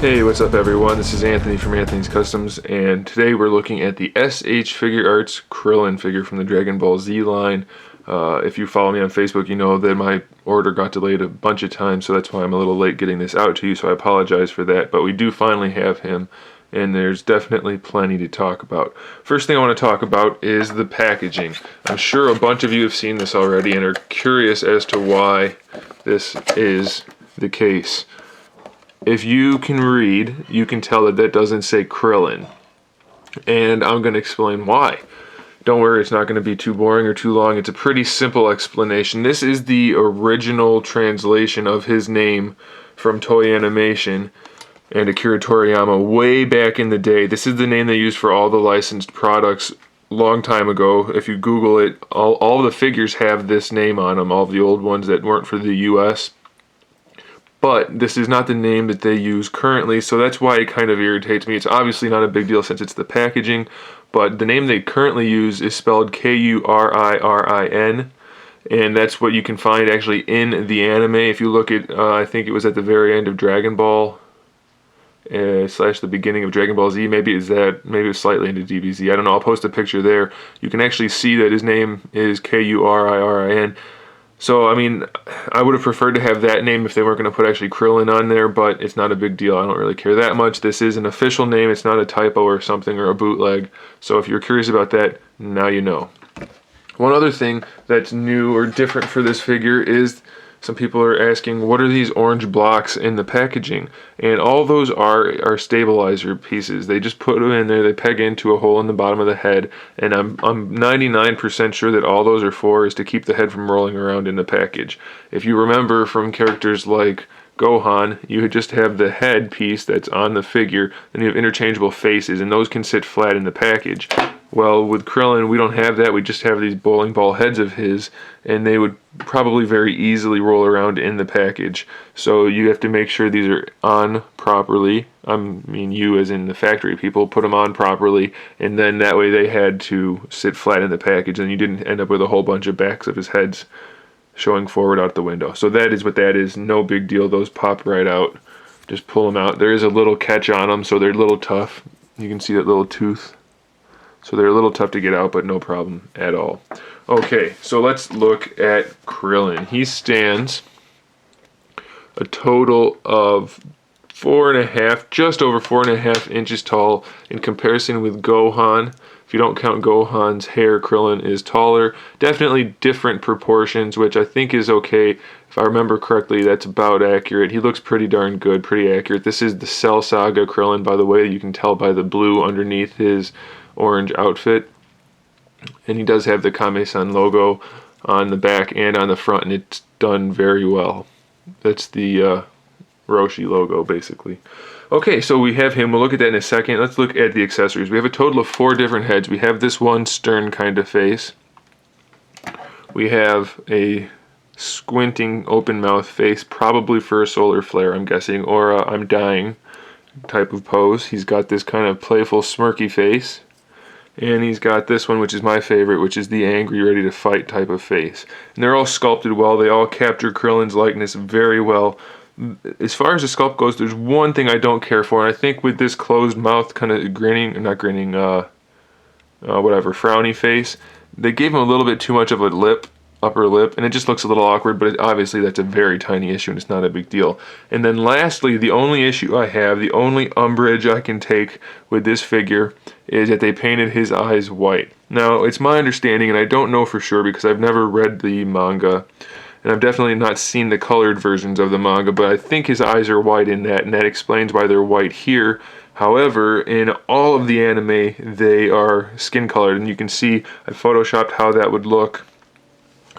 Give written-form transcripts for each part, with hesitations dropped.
Hey, what's up everyone? This is Anthony from Anthony's Customs, and today we're looking at the SH Figuarts Krillin figure from the Dragon Ball Z line. If you follow me on Facebook, you know that my order got delayed a bunch of times, so that's why I'm a little late getting this out to you, so I apologize for that. But we do finally have him, and there's definitely plenty to talk about. First thing I want to talk about is the packaging. I'm sure a bunch of you have seen this already and are curious as to why this is the case. If you can read, you can tell that that doesn't say Krillin. And I'm going to explain why. Don't worry, it's not going to be too boring or too long. It's a pretty simple explanation. This is the original translation of his name from Toei Animation and Akira Toriyama way back in the day. This is the name they used for all the licensed products long time ago. If you Google it, all the figures have this name on them, all of the old ones that weren't for the US. But this is not the name that they use currently, so that's why it kind of irritates me. It's obviously not a big deal since it's the packaging, but the name they currently use is spelled K-U-R-I-R-I-N, and that's what you can find actually in the anime. If you look at, I think it was at the very end of Dragon Ball, slash the beginning of Dragon Ball Z, maybe it was slightly into DBZ, I don't know, I'll post a picture there. You can actually see that his name is K-U-R-I-R-I-N. So, I mean, I would have preferred to have that name if they weren't going to put actually Krillin on there, but it's not a big deal. I don't really care that much. This is an official name. It's not a typo or something or a bootleg. So if you're curious about that, now you know. One other thing that's new or different for this figure is some people are asking, what are these orange blocks in the packaging? And all those are stabilizer pieces. They just put them in there, they peg into a hole in the bottom of the head, and I'm 99% sure that all those are for is to keep the head from rolling around in the package. If you remember from characters like Gohan, you just have the head piece that's on the figure, then you have interchangeable faces, and those can sit flat in the package. Well, with Krillin, we don't have that. We just have these bowling ball heads of his, and they would probably very easily roll around in the package. So you have to make sure these are on properly. I mean, you as in the factory people, put them on properly, and then that way they had to sit flat in the package, and you didn't end up with a whole bunch of backs of his heads showing forward out the window. So that is what that is. No big deal. Those pop right out. Just pull them out. There is a little catch on them, so they're a little tough. You can see that little tooth. So they're a little tough to get out, but no problem at all. Okay, so let's look at Krillin. He stands a total of 4.5, just over 4.5 inches tall in comparison with Gohan. If you don't count Gohan's hair, Krillin is taller. Definitely different proportions, which I think is okay. If I remember correctly, that's about accurate. He looks pretty darn good, pretty accurate. This is the Cell Saga Krillin, by the way. You can tell by the blue underneath his orange outfit. And he does have the Kame-san logo on the back and on the front, and it's done very well. That's the Roshi logo, basically. Okay, so we have him. We'll look at that in a second. Let's look at the accessories. We have a total of 4 different heads. We have this one stern kind of face. We have a squinting open mouth face, probably for a solar flare, I'm guessing, or a I'm dying type of pose. He's got this kind of playful smirky face. And he's got this one, which is my favorite, which is the angry, ready to fight type of face. And they're all sculpted well. They all capture Krillin's likeness very well. As far as the sculpt goes, there's one thing I don't care for, and I think with this closed mouth, kind of frowny face, they gave him a little bit too much of a upper lip, and it just looks a little awkward, but obviously that's a very tiny issue, and it's not a big deal. And then lastly, the only issue I have, the only umbrage I can take with this figure, is that they painted his eyes white. Now, it's my understanding, and I don't know for sure because I've never read the manga, and I've definitely not seen the colored versions of the manga, but I think his eyes are white in that, and that explains why they're white here. However, in all of the anime, they are skin colored, and you can see I photoshopped how that would look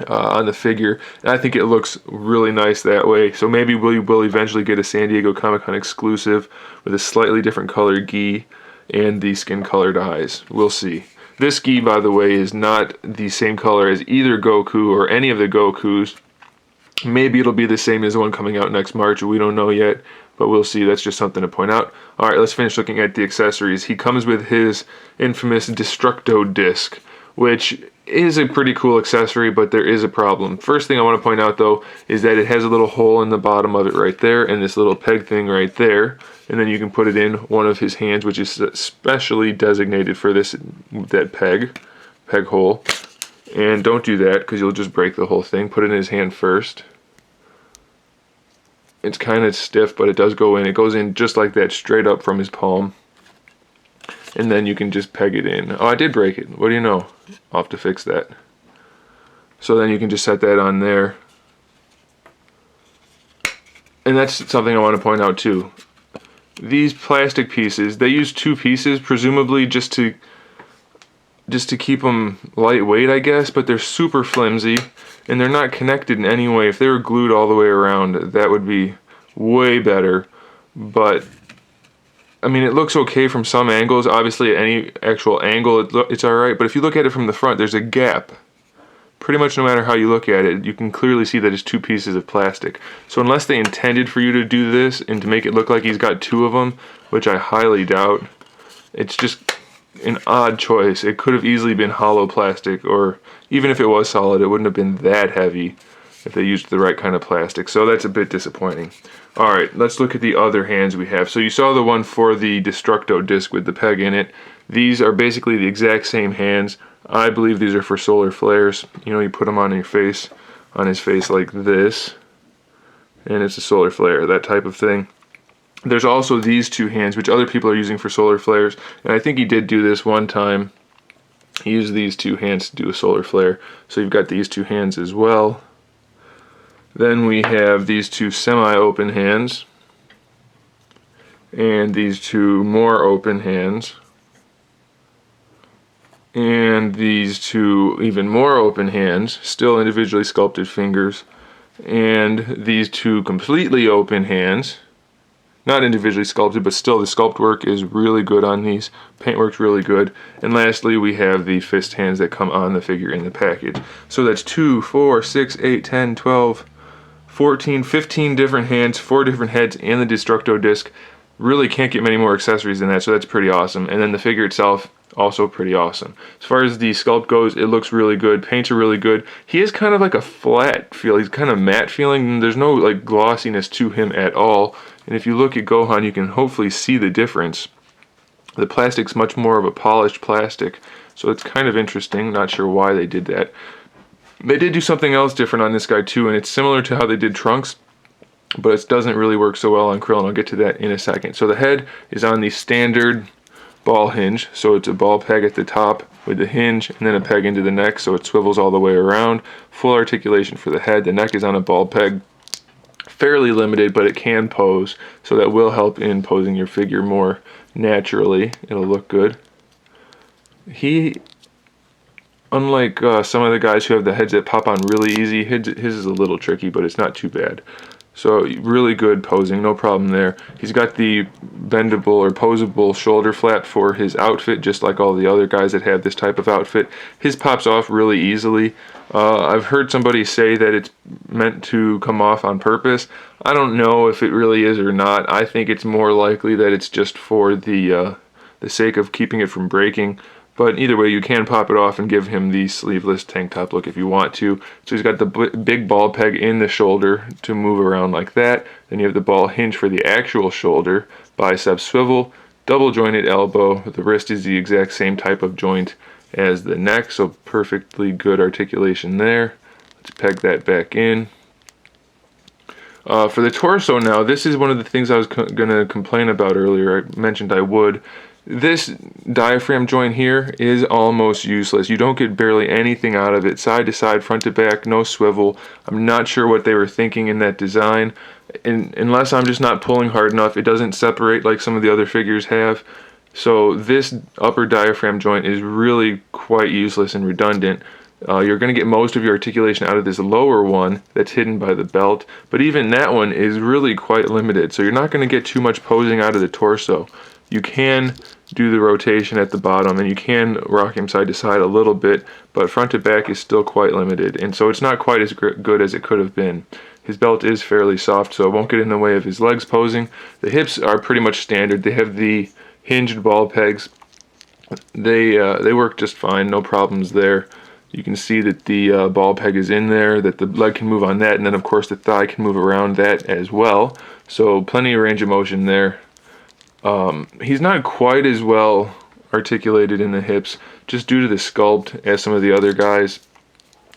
on the figure, and I think it looks really nice that way. So maybe we will eventually get a San Diego Comic-Con exclusive with a slightly different color gi and the skin colored eyes. We'll see. This gi, by the way, is not the same color as either Goku or any of the Gokus. Maybe it'll be the same as the one coming out next March. We don't know yet, but we'll see. That's just something to point out. Alright, let's finish looking at the accessories. He comes with his infamous Destructo disc, which is a pretty cool accessory, but there is a problem. First thing I want to point out though is that it has a little hole in the bottom of it right there, and this little peg thing right there, and then you can put it in one of his hands, which is specially designated for that peg hole. And don't do that because you'll just break the whole thing. Put it in his hand first. It's kind of stiff, but it does go in. It goes in just like that, straight up from his palm. And then you can just peg it in. Oh, I did break it. What do you know? I'll have to fix that. So then you can just set that on there. And that's something I want to point out too. These plastic pieces, they use 2 pieces, presumably just to keep them lightweight, I guess, but they're super flimsy, and they're not connected in any way. If they were glued all the way around, that would be way better. But I mean, it looks okay from some angles. Obviously, at any actual angle, it's alright. But if you look at it from the front, there's a gap. Pretty much no matter how you look at it, you can clearly see that it's 2 pieces of plastic. So unless they intended for you to do this and to make it look like he's got 2 of them, which I highly doubt, it's just an odd choice. It could have easily been hollow plastic, or even if it was solid, it wouldn't have been that heavy if they used the right kind of plastic. So that's a bit disappointing. Alright, let's look at the other hands we have. So you saw the one for the Destructo disc with the peg in it. These are basically the exact same hands. I believe these are for solar flares. You know, you put them on his face like this, and it's a solar flare, that type of thing. There's also these 2 hands, which other people are using for solar flares, and I think he did do this one time. He used these 2 hands to do a solar flare. So you've got these 2 hands as well. Then we have these 2 semi-open hands, and these 2 more open hands, and these 2 even more open hands, still individually sculpted fingers, and these 2 completely open hands, not individually sculpted, but still the sculpt work is really good on these. Paint work's really good. And lastly, we have the fist hands that come on the figure in the package. So that's 2, 4, 6, 8, 10, 12, 14, 15 different hands, 4 different heads, and the Destructo disc. Really can't get many more accessories than that, so that's pretty awesome. And then the figure itself, also pretty awesome. As far as the sculpt goes, it looks really good. Paints are really good. He is kind of like a flat feel. He's kind of matte feeling, and there's no like glossiness to him at all. And if you look at Gohan, you can hopefully see the difference. The plastic's much more of a polished plastic, so it's kind of interesting. Not sure why they did that. They did do something else different on this guy too, and it's similar to how they did Trunks, but it doesn't really work so well on Krillin. I'll get to that in a second. So the head is on the standard ball hinge, so it's a ball peg at the top with the hinge, and then a peg into the neck, so it swivels all the way around. Full articulation for the head. The neck is on a ball peg. Fairly limited, but it can pose, so that will help in posing your figure more naturally. It'll look good. He, unlike some of the guys who have the heads that pop on really easy, his is a little tricky, but it's not too bad. So really good posing, no problem there. He's got the bendable or posable shoulder flap for his outfit, just like all the other guys that have this type of outfit. His pops off really easily. I've heard somebody say that it's meant to come off on purpose. I don't know if it really is or not. I think it's more likely that it's just for the sake of keeping it from breaking. But either way, you can pop it off and give him the sleeveless tank top look if you want to. So he's got the big ball peg in the shoulder to move around like that. Then you have the ball hinge for the actual shoulder, bicep swivel, double jointed elbow. The wrist is the exact same type of joint as the neck, so perfectly good articulation there. Let's peg that back in. For the torso now, this is one of the things I was going to complain about earlier. I mentioned I would. This diaphragm joint here is almost useless. You don't get barely anything out of it. Side to side, front to back, no swivel. I'm not sure what they were thinking in that design. Unless I'm just not pulling hard enough, it doesn't separate like some of the other figures have. So this upper diaphragm joint is really quite useless and redundant. You're going to get most of your articulation out of this lower one that's hidden by the belt, but even that one is really quite limited. So you're not going to get too much posing out of the torso. You can do the rotation at the bottom, and you can rock him side to side a little bit, but front to back is still quite limited, and so it's not quite as good as it could have been. His belt is fairly soft, so it won't get in the way of his legs posing. The hips are pretty much standard. They have the hinged ball pegs. They work just fine, no problems there. You can see that the ball peg is in there, that the leg can move on that, and then of course the thigh can move around that as well. So plenty of range of motion there. He's not quite as well articulated in the hips, just due to the sculpt as some of the other guys.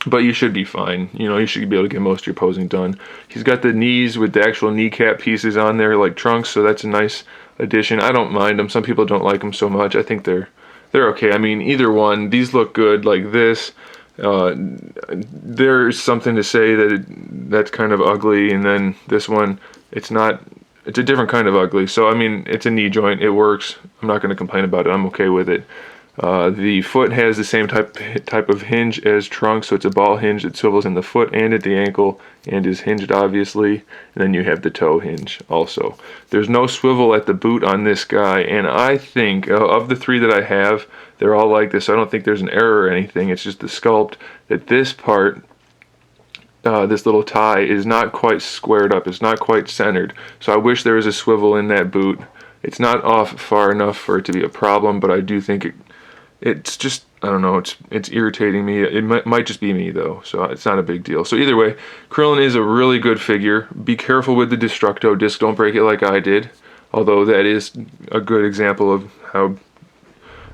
But you should be fine. You know, you should be able to get most of your posing done. He's got the knees with the actual kneecap pieces on there like trunks, so that's a nice addition. I don't mind them. Some people don't like them so much. I think they're okay. I mean, either one. These look good like this. There's something to say that that's kind of ugly, and then this one, it's not. It's a different kind of ugly. So I mean, it's a knee joint. It works. I'm not going to complain about it. I'm okay with it. The foot has the same type of hinge as trunk, so it's a ball hinge that swivels in the foot and at the ankle and is hinged obviously, and then you have the toe hinge also. There's no swivel at the boot on this guy, and I think of the three that I have, they're all like this. I don't think there's an error or anything. It's just the sculpt that this part, this little tie, is not quite squared up. It's not quite centered. So I wish there was a swivel in that boot. It's not off far enough for it to be a problem, but I do think it's just, I don't know, it's irritating me. It might just be me though, so it's not a big deal. So either way, Krillin is a really good figure. Be careful with the Destructo disc. Don't break it like I did, although that is a good example of how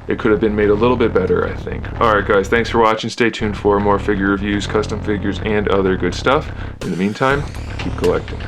it could have been made a little bit better, I think. Alright guys, thanks for watching. Stay tuned for more figure reviews, custom figures, and other good stuff. In the meantime, keep collecting.